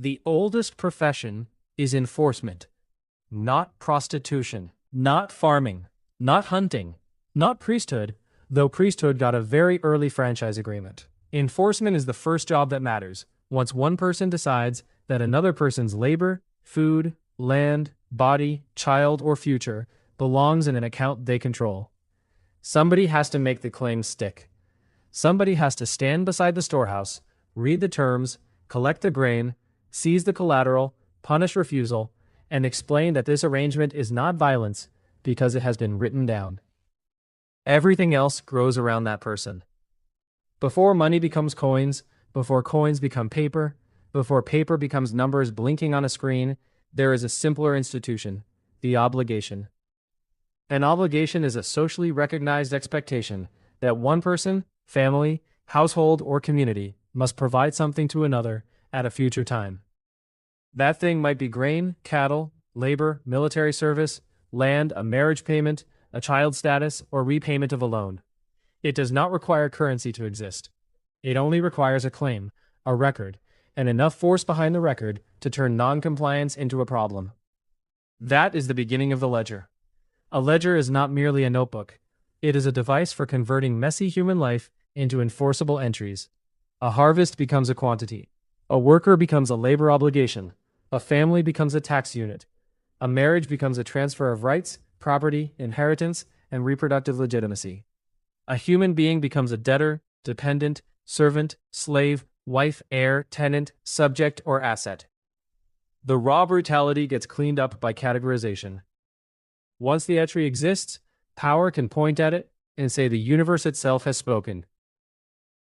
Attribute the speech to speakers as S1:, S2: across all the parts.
S1: The oldest profession is enforcement, not prostitution, not farming, not hunting, not priesthood, though priesthood got a very early franchise agreement. Enforcement is the first job that matters. Once one person decides that another person's labor, food, land, body, child, or future belongs in an account they control. Somebody has to make the claim stick. Somebody has to stand beside the storehouse, read the terms, collect the grain, seize the collateral, punish refusal, and explain that this arrangement is not violence because it has been written down. Everything else grows around that person. Before money becomes coins, before coins become paper, before paper becomes numbers blinking on a screen, there is a simpler institution, the obligation. An obligation is a socially recognized expectation that one person, family, household, or community must provide something to another at a future time. That thing might be grain, cattle, labor, military service, land, a marriage payment, a child status, or repayment of a loan. It does not require currency to exist. It only requires a claim, a record, and enough force behind the record to turn non-compliance into a problem. That is the beginning of the ledger. A ledger is not merely a notebook. It is a device for converting messy human life into enforceable entries. A harvest becomes a quantity. A worker becomes a labor obligation. A family becomes a tax unit. A marriage becomes a transfer of rights, property, inheritance, and reproductive legitimacy. A human being becomes a debtor, dependent, servant, slave, wife, heir, tenant, subject, or asset. The raw brutality gets cleaned up by categorization. Once the entry exists, power can point at it and say the universe itself has spoken.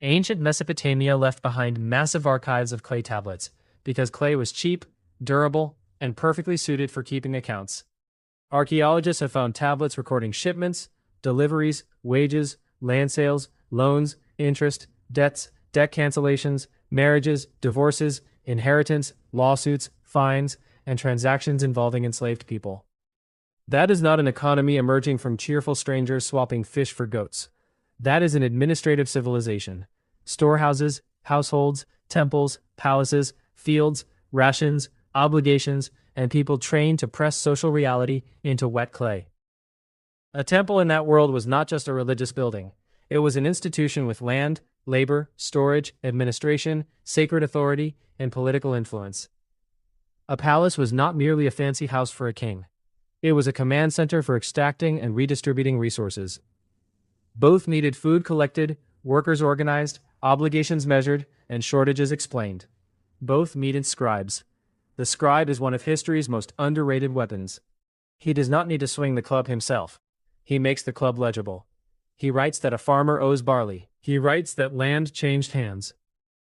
S1: Ancient Mesopotamia left behind massive archives of clay tablets because clay was cheap, durable, and perfectly suited for keeping accounts. Archaeologists have found tablets recording shipments, deliveries, wages, land sales, loans, interest, debts, debt cancellations, marriages, divorces, inheritance, lawsuits, fines, and transactions involving enslaved people. That is not an economy emerging from cheerful strangers swapping fish for goats. That is an administrative civilization. Storehouses, households, temples, palaces, fields, rations, obligations, and people trained to press social reality into wet clay. A temple in that world was not just a religious building. It was an institution with land, labor, storage, administration, sacred authority, and political influence. A palace was not merely a fancy house for a king. It was a command center for extracting and redistributing resources. Both needed food collected, workers organized, obligations measured, and shortages explained. Both needed scribes. The scribe is one of history's most underrated weapons. He does not need to swing the club himself. He makes the club legible. He writes that a farmer owes barley. He writes that land changed hands.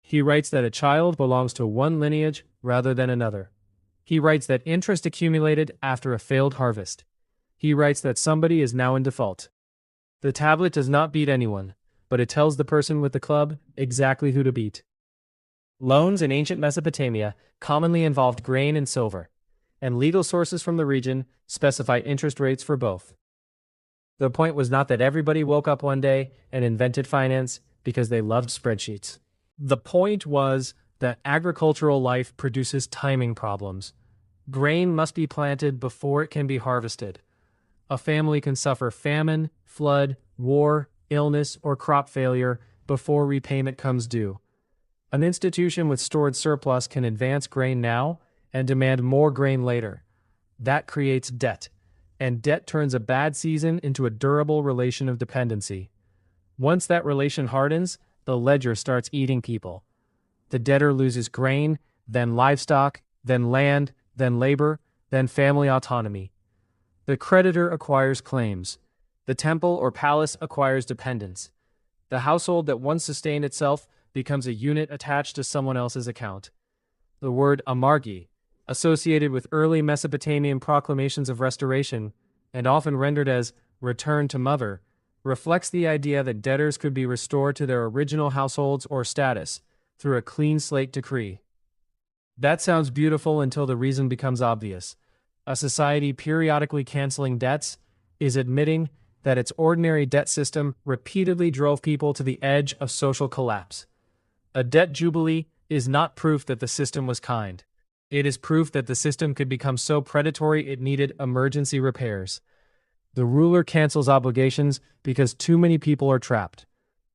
S1: He writes that a child belongs to one lineage rather than another. He writes that interest accumulated after a failed harvest. He writes that somebody is now in default. The tablet does not beat anyone, but it tells the person with the club exactly who to beat. Loans in ancient Mesopotamia commonly involved grain and silver, and legal sources from the region specify interest rates for both. The point was not that everybody woke up one day and invented finance because they loved spreadsheets. The point was that agricultural life produces timing problems. Grain must be planted before it can be harvested. A family can suffer famine, flood, war, illness, or crop failure before repayment comes due. An institution with stored surplus can advance grain now and demand more grain later. That creates debt, and debt turns a bad season into a durable relation of dependency. Once that relation hardens, the ledger starts eating people. The debtor loses grain, then livestock, then land, then labor, then family autonomy. The creditor acquires claims. The temple or palace acquires dependence. The household that once sustained itself becomes a unit attached to someone else's account. The word amargi, associated with early Mesopotamian proclamations of restoration, and often rendered as return to mother, reflects the idea that debtors could be restored to their original households or status through a clean slate decree. That sounds beautiful until the reason becomes obvious. A society periodically canceling debts is admitting that its ordinary debt system repeatedly drove people to the edge of social collapse. A debt jubilee is not proof that the system was kind. It is proof that the system could become so predatory it needed emergency repairs. The ruler cancels obligations because too many people are trapped.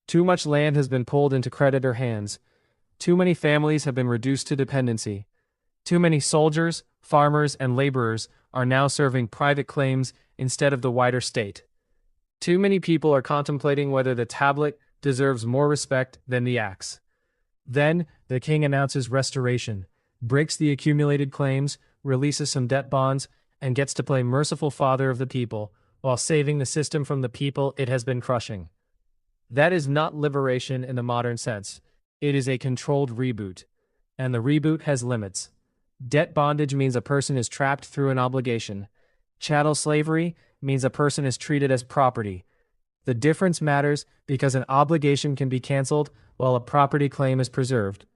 S1: Too much land has been pulled into creditor hands. Too many families have been reduced to dependency. Too many soldiers, farmers, and laborers are now serving private claims instead of the wider state. Too many people are contemplating whether the tablet deserves more respect than the axe. Then, the king announces restoration, breaks the accumulated claims, releases some debt bonds, and gets to play merciful father of the people, while saving the system from the people it has been crushing. That is not liberation in the modern sense. It is a controlled reboot. And the reboot has limits. Debt bondage means a person is trapped through an obligation. Chattel slavery means a person is treated as property. The difference matters because an obligation can be canceled while a property claim is preserved.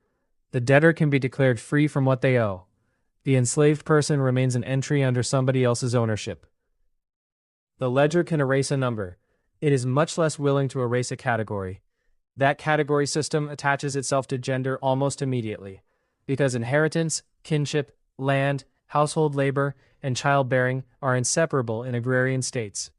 S1: The debtor can be declared free from what they owe. The enslaved person remains an entry under somebody else's ownership. The ledger can erase a number. It is much less willing to erase a category. That category system attaches itself to gender almost immediately, because inheritance, kinship, land, household labor, and childbearing are inseparable in agrarian states.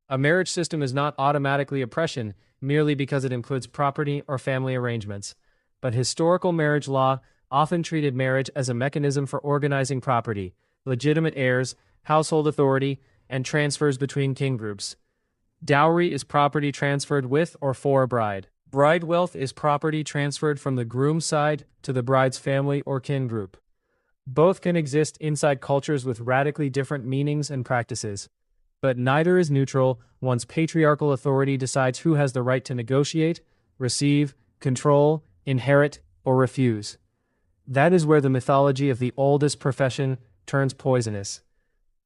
S1: A marriage system is not automatically oppression merely because it includes property or family arrangements, but historical marriage law often treated marriage as a mechanism for organizing property, legitimate heirs, household authority, and transfers between kin groups. Dowry is property transferred with or for a bride. Bride wealth is property transferred from the groom's side to the bride's family or kin group. Both can exist inside cultures with radically different meanings and practices. But neither is neutral once patriarchal authority decides who has the right to negotiate, receive, control, inherit, or refuse. That is where the mythology of the oldest profession turns poisonous.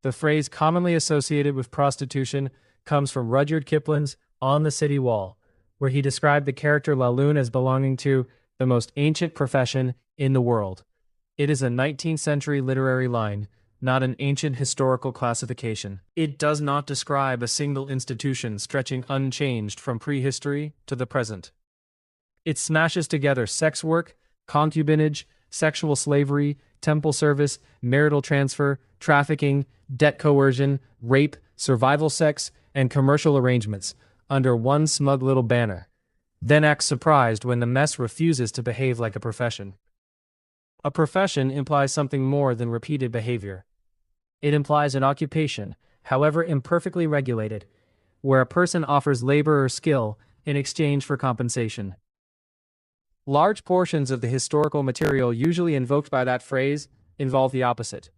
S1: The phrase commonly associated with prostitution comes from Rudyard Kipling's On the City Wall, where he described the character Laloon as belonging to the most ancient profession in the world. It is a 19th century literary line, not an ancient historical classification. It does not describe a single institution stretching unchanged from prehistory to the present. It smashes together sex work, concubinage, sexual slavery, temple service, marital transfer, trafficking, debt coercion, rape, survival sex, and commercial arrangements under one smug little banner, then acts surprised when the mess refuses to behave like a profession. A profession implies something more than repeated behavior. It implies an occupation, however imperfectly regulated, where a person offers labor or skill in exchange for compensation. Large portions of the historical material usually invoked by that phrase involve the opposite.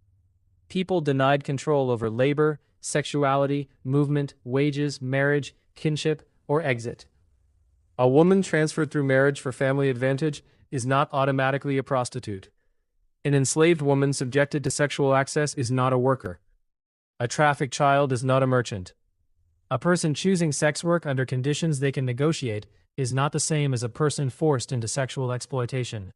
S1: People denied control over labor, sexuality, movement, wages, marriage, kinship, or exit. A woman transferred through marriage for family advantage is not automatically a prostitute. An enslaved woman subjected to sexual access is not a worker. A trafficked child is not a merchant. A person choosing sex work under conditions they can negotiate is not the same as a person forced into sexual exploitation.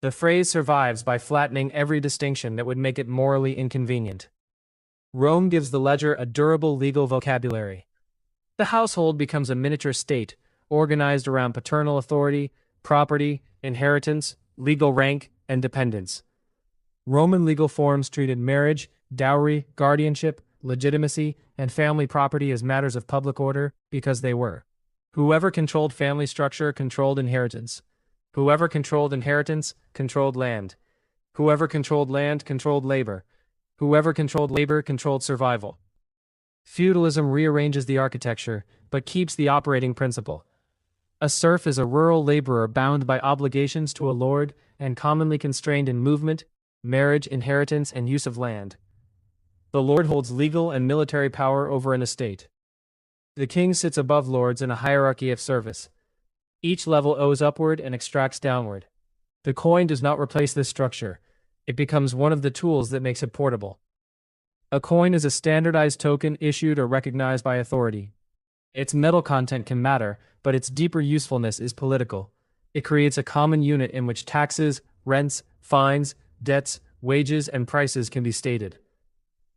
S1: The phrase survives by flattening every distinction that would make it morally inconvenient. Rome gives the ledger a durable legal vocabulary. The household becomes a miniature state, organized around paternal authority, property, inheritance, legal rank, and dependence. Roman legal forms treated marriage, dowry, guardianship, legitimacy, and family property as matters of public order because they were. Whoever controlled family structure controlled inheritance. Whoever controlled inheritance controlled land. Whoever controlled land controlled labor. Whoever controlled labor controlled survival. Feudalism rearranges the architecture, but keeps the operating principle. A serf is a rural laborer bound by obligations to a lord and commonly constrained in movement, marriage, inheritance, and use of land. The lord holds legal and military power over an estate. The king sits above lords in a hierarchy of service. Each level owes upward and extracts downward. The coin does not replace this structure. It becomes one of the tools that makes it portable. A coin is a standardized token issued or recognized by authority. Its metal content can matter, but its deeper usefulness is political. It creates a common unit in which taxes, rents, fines, debts, wages, and prices can be stated.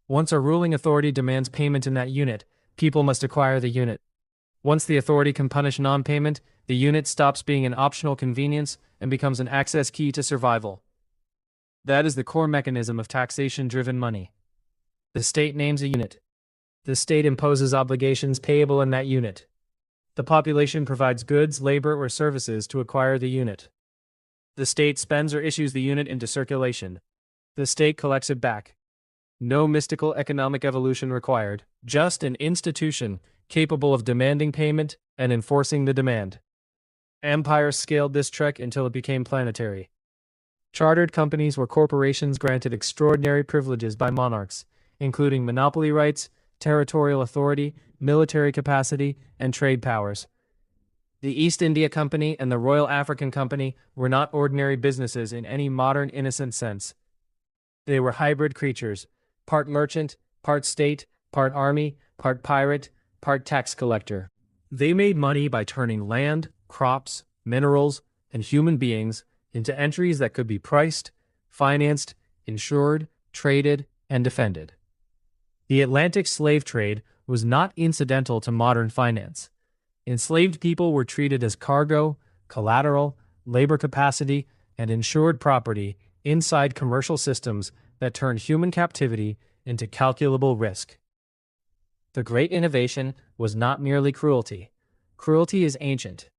S1: Once a ruling authority demands payment in that unit, people must acquire the unit. Once the authority can punish non-payment, the unit stops being an optional convenience and becomes an access key to survival. That is the core mechanism of taxation-driven money. The state names a unit. The state imposes obligations payable in that unit. The population provides goods, labor, or services to acquire the unit. The state spends or issues the unit into circulation. The state collects it back. No mystical economic evolution required, just an institution capable of demanding payment and enforcing the demand. Empires scaled this trek until it became planetary. Chartered companies were corporations granted extraordinary privileges by monarchs, including monopoly rights, territorial authority, military capacity, and trade powers. The East India Company and the Royal African Company were not ordinary businesses in any modern innocent sense. They were hybrid creatures, part merchant, part state, part army, part pirate, part tax collector. They made money by turning land, crops, minerals, and human beings into entries that could be priced, financed, insured, traded, and defended. The Atlantic slave trade was not incidental to modern finance. Enslaved people were treated as cargo, collateral, labor capacity, and insured property inside commercial systems that turned human captivity into calculable risk. The great innovation was not merely cruelty. Cruelty is ancient.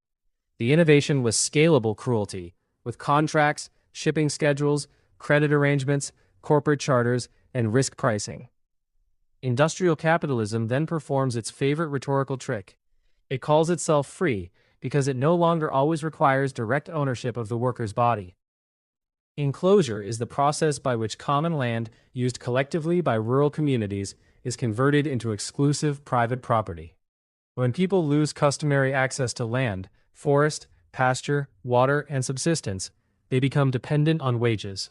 S1: The innovation was scalable cruelty, with contracts, shipping schedules, credit arrangements, corporate charters, and risk pricing. Industrial capitalism then performs its favorite rhetorical trick. It calls itself free because it no longer always requires direct ownership of the worker's body. Enclosure is the process by which common land used collectively by rural communities is converted into exclusive private property. When people lose customary access to land, forest, pasture, water, and subsistence, they become dependent on wages.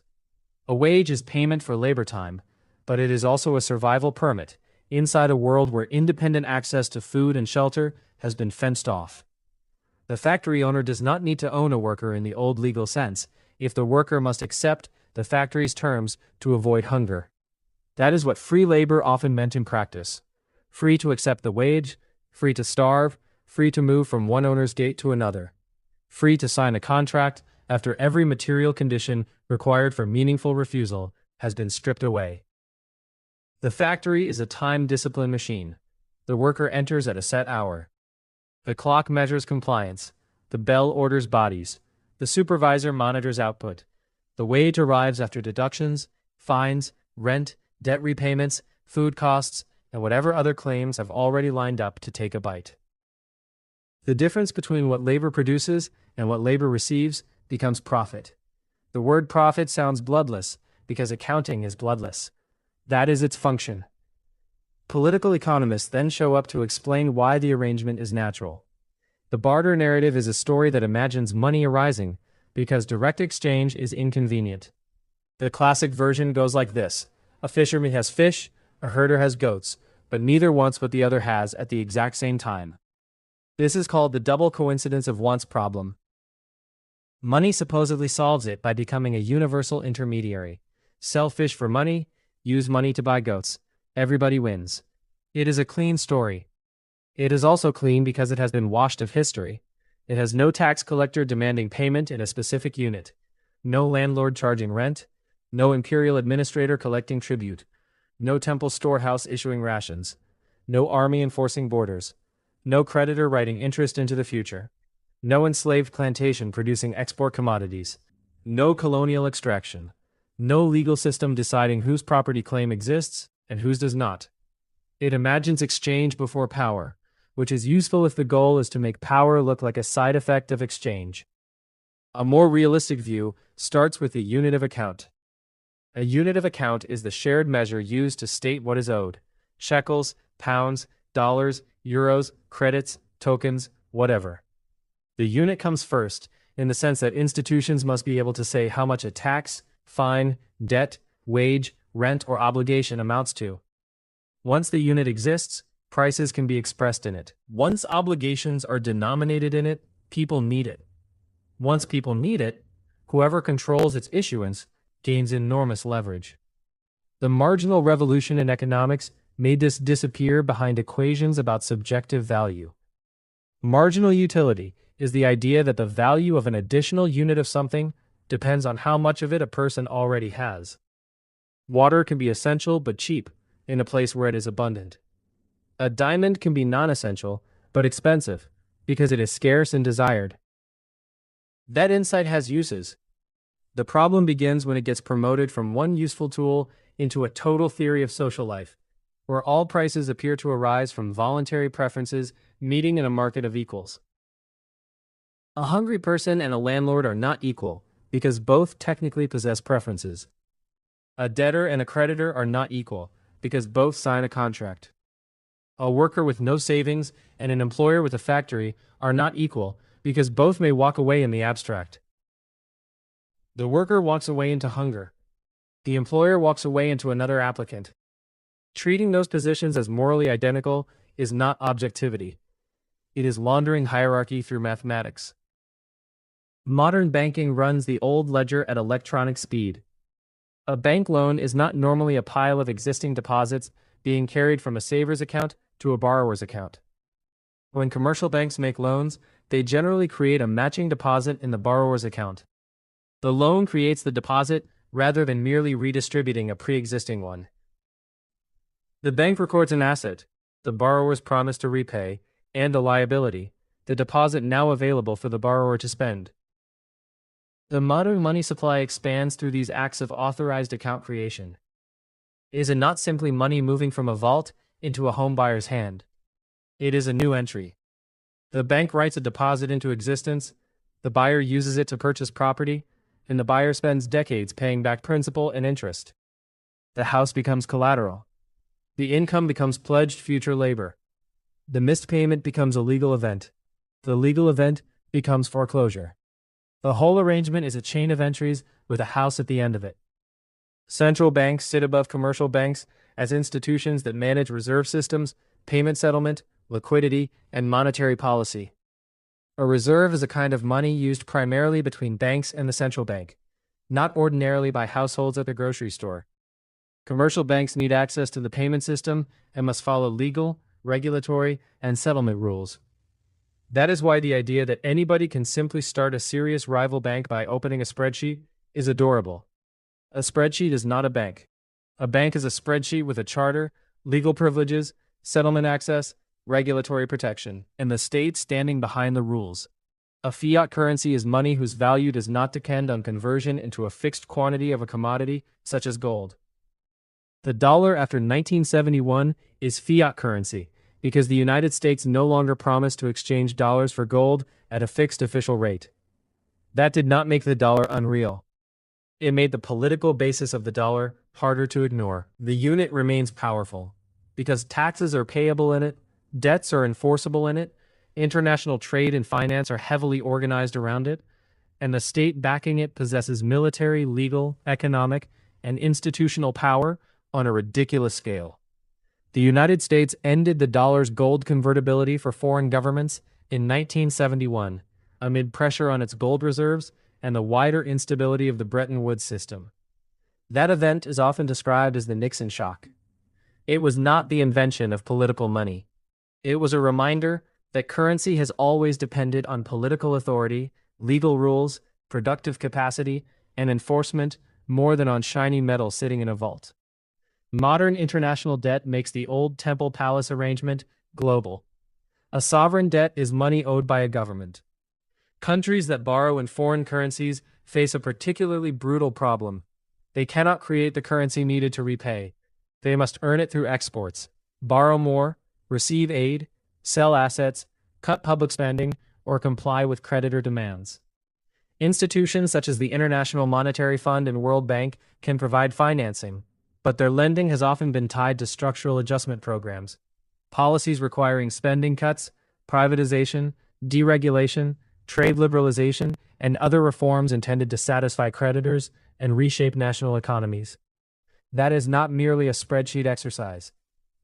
S1: A wage is payment for labor time, but it is also a survival permit inside a world where independent access to food and shelter has been fenced off. The factory owner does not need to own a worker in the old legal sense if the worker must accept the factory's terms to avoid hunger. That is what free labor often meant in practice. Free to accept the wage, free to starve, free to move from one owner's gate to another. Free to sign a contract after every material condition required for meaningful refusal has been stripped away. The factory is a time-discipline machine. The worker enters at a set hour. The clock measures compliance. The bell orders bodies. The supervisor monitors output. The wage arrives after deductions, fines, rent, debt repayments, food costs, and whatever other claims have already lined up to take a bite. The difference between what labor produces and what labor receives becomes profit. The word profit sounds bloodless because accounting is bloodless. That is its function. Political economists then show up to explain why the arrangement is natural. The barter narrative is a story that imagines money arising because direct exchange is inconvenient. The classic version goes like this: a fisherman has fish, a herder has goats, but neither wants what the other has at the exact same time. This is called the double coincidence of wants problem. Money supposedly solves it by becoming a universal intermediary. Sell fish for money, use money to buy goats. Everybody wins. It is a clean story. It is also clean because it has been washed of history. It has no tax collector demanding payment in a specific unit, no landlord charging rent, no imperial administrator collecting tribute, no temple storehouse issuing rations, no army enforcing borders, no creditor writing interest into the future, no enslaved plantation producing export commodities, no colonial extraction, no legal system deciding whose property claim exists and whose does not. It imagines exchange before power, which is useful if the goal is to make power look like a side effect of exchange. A more realistic view starts with the unit of account. A unit of account is the shared measure used to state what is owed: shekels, pounds, dollars, euros, credits, tokens, whatever. The unit comes first, in the sense that institutions must be able to say how much a tax, fine, debt, wage, rent, or obligation amounts to. Once the unit exists, prices can be expressed in it. Once obligations are denominated in it, people need it. Once people need it, whoever controls its issuance gains enormous leverage. The marginal revolution in economics made this disappear behind equations about subjective value. Marginal utility is the idea that the value of an additional unit of something depends on how much of it a person already has. Water can be essential but cheap in a place where it is abundant. A diamond can be non-essential but expensive because it is scarce and desired. That insight has uses. The problem begins when it gets promoted from one useful tool into a total theory of social life, where all prices appear to arise from voluntary preferences meeting in a market of equals. A hungry person and a landlord are not equal because both technically possess preferences. A debtor and a creditor are not equal because both sign a contract. A worker with no savings and an employer with a factory are not equal because both may walk away in the abstract. The worker walks away into hunger. The employer walks away into another applicant. Treating those positions as morally identical is not objectivity. It is laundering hierarchy through mathematics. Modern banking runs the old ledger at electronic speed. A bank loan is not normally a pile of existing deposits being carried from a saver's account to a borrower's account. When commercial banks make loans, they generally create a matching deposit in the borrower's account. The loan creates the deposit rather than merely redistributing a pre-existing one. The bank records an asset, the borrower's promise to repay, and a liability, the deposit now available for the borrower to spend. The modern money supply expands through these acts of authorized account creation. Is it not simply money moving from a vault into a home buyer's hand? It is a new entry. The bank writes a deposit into existence, the buyer uses it to purchase property, and the buyer spends decades paying back principal and interest. The house becomes collateral. The income becomes pledged future labor. The missed payment becomes a legal event. The legal event becomes foreclosure. The whole arrangement is a chain of entries with a house at the end of it. Central banks sit above commercial banks as institutions that manage reserve systems, payment settlement, liquidity, and monetary policy. A reserve is a kind of money used primarily between banks and the central bank, not ordinarily by households at the grocery store. Commercial banks need access to the payment system and must follow legal, regulatory, and settlement rules. That is why the idea that anybody can simply start a serious rival bank by opening a spreadsheet is adorable. A spreadsheet is not a bank. A bank is a spreadsheet with a charter, legal privileges, settlement access, regulatory protection, and the state standing behind the rules. A fiat currency is money whose value does not depend on conversion into a fixed quantity of a commodity, such as gold. The dollar after 1971 is fiat currency, because the United States no longer promised to exchange dollars for gold at a fixed official rate. That did not make the dollar unreal. It made the political basis of the dollar harder to ignore. The unit remains powerful, because taxes are payable in it, debts are enforceable in it, international trade and finance are heavily organized around it, and the state backing it possesses military, legal, economic, and institutional power on a ridiculous scale. The United States ended the dollar's gold convertibility for foreign governments in 1971, amid pressure on its gold reserves and the wider instability of the Bretton Woods system. That event is often described as the Nixon shock. It was not the invention of political money. It was a reminder that currency has always depended on political authority, legal rules, productive capacity, and enforcement more than on shiny metal sitting in a vault. Modern international debt makes the old Temple Palace arrangement global. A sovereign debt is money owed by a government. Countries that borrow in foreign currencies face a particularly brutal problem. They cannot create the currency needed to repay. They must earn it through exports, borrow more, receive aid, sell assets, cut public spending, or comply with creditor demands. Institutions such as the International Monetary Fund and World Bank can provide financing, but their lending has often been tied to structural adjustment programs, policies requiring spending cuts, privatization, deregulation, trade liberalization, and other reforms intended to satisfy creditors and reshape national economies. That is not merely a spreadsheet exercise.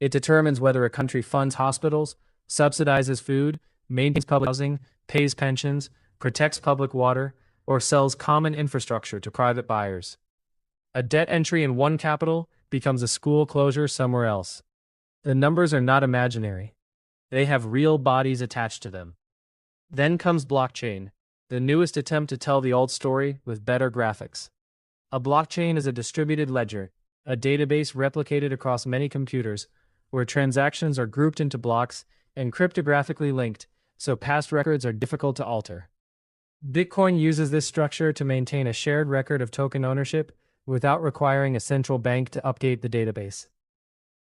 S1: It determines whether a country funds hospitals, subsidizes food, maintains public housing, pays pensions, protects public water, or sells common infrastructure to private buyers. A debt entry in one capital becomes a school closure somewhere else. The numbers are not imaginary. They have real bodies attached to them. Then comes blockchain, the newest attempt to tell the old story with better graphics. A blockchain is a distributed ledger, a database replicated across many computers, where transactions are grouped into blocks and cryptographically linked, so past records are difficult to alter. Bitcoin uses this structure to maintain a shared record of token ownership without requiring a central bank to update the database.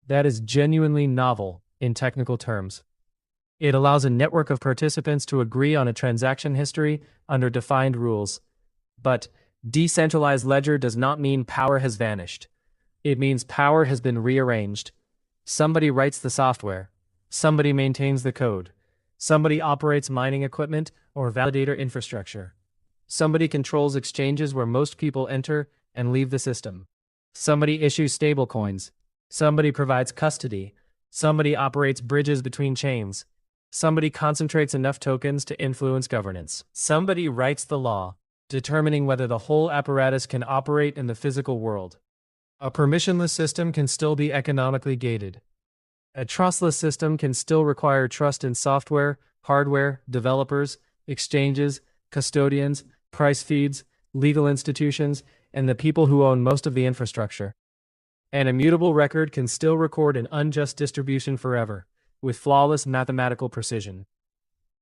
S1: That is genuinely novel in technical terms. It allows a network of participants to agree on a transaction history under defined rules. But decentralized ledger does not mean power has vanished. It means power has been rearranged. Somebody writes the software. Somebody maintains the code. Somebody operates mining equipment or validator infrastructure. Somebody controls exchanges where most people enter and leave the system. Somebody issues stablecoins. Somebody provides custody. Somebody operates bridges between chains. Somebody concentrates enough tokens to influence governance. Somebody writes the law, determining whether the whole apparatus can operate in the physical world. A permissionless system can still be economically gated. A trustless system can still require trust in software, hardware, developers, exchanges, custodians, price feeds, legal institutions, and the people who own most of the infrastructure. An immutable record can still record an unjust distribution forever, with flawless mathematical precision.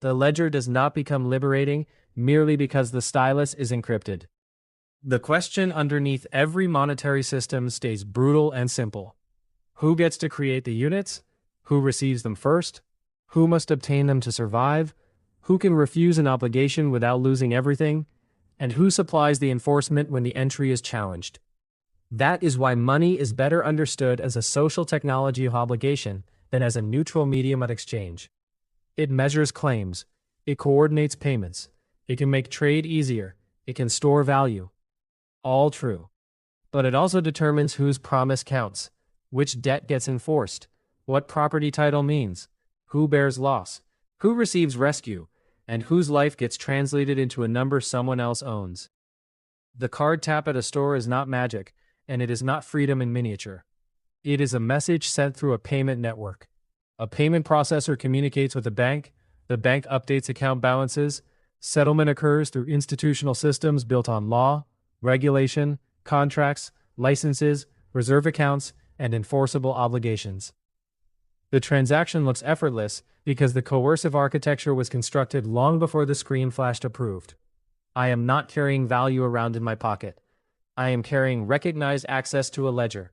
S1: The ledger does not become liberating merely because the stylus is encrypted. The question underneath every monetary system stays brutal and simple. Who gets to create the units? Who receives them first? Who must obtain them to survive? Who can refuse an obligation without losing everything? And who supplies the enforcement when the entry is challenged? That is why money is better understood as a social technology of obligation than as a neutral medium of exchange. It measures claims. It coordinates payments. It can make trade easier. It can store value. All true. But it also determines whose promise counts, which debt gets enforced, what property title means, who bears loss, who receives rescue, and whose life gets translated into a number someone else owns. The card tap at a store is not magic, and it is not freedom in miniature. It is a message sent through a payment network. A payment processor communicates with the bank updates account balances, settlement occurs through institutional systems built on law, regulation, contracts, licenses, reserve accounts, and enforceable obligations. The transaction looks effortless because the coercive architecture was constructed long before the screen flashed approved. I am not carrying value around in my pocket. I am carrying recognized access to a ledger.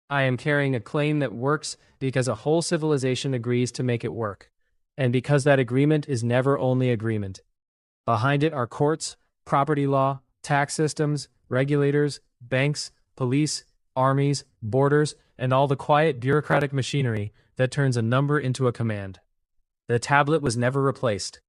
S1: I am carrying a claim that works because a whole civilization agrees to make it work, and because that agreement is never only agreement. Behind it are courts, property law, tax systems, regulators, banks, police, armies, borders, and all the quiet bureaucratic machinery that turns a number into a command. The tablet was never replaced.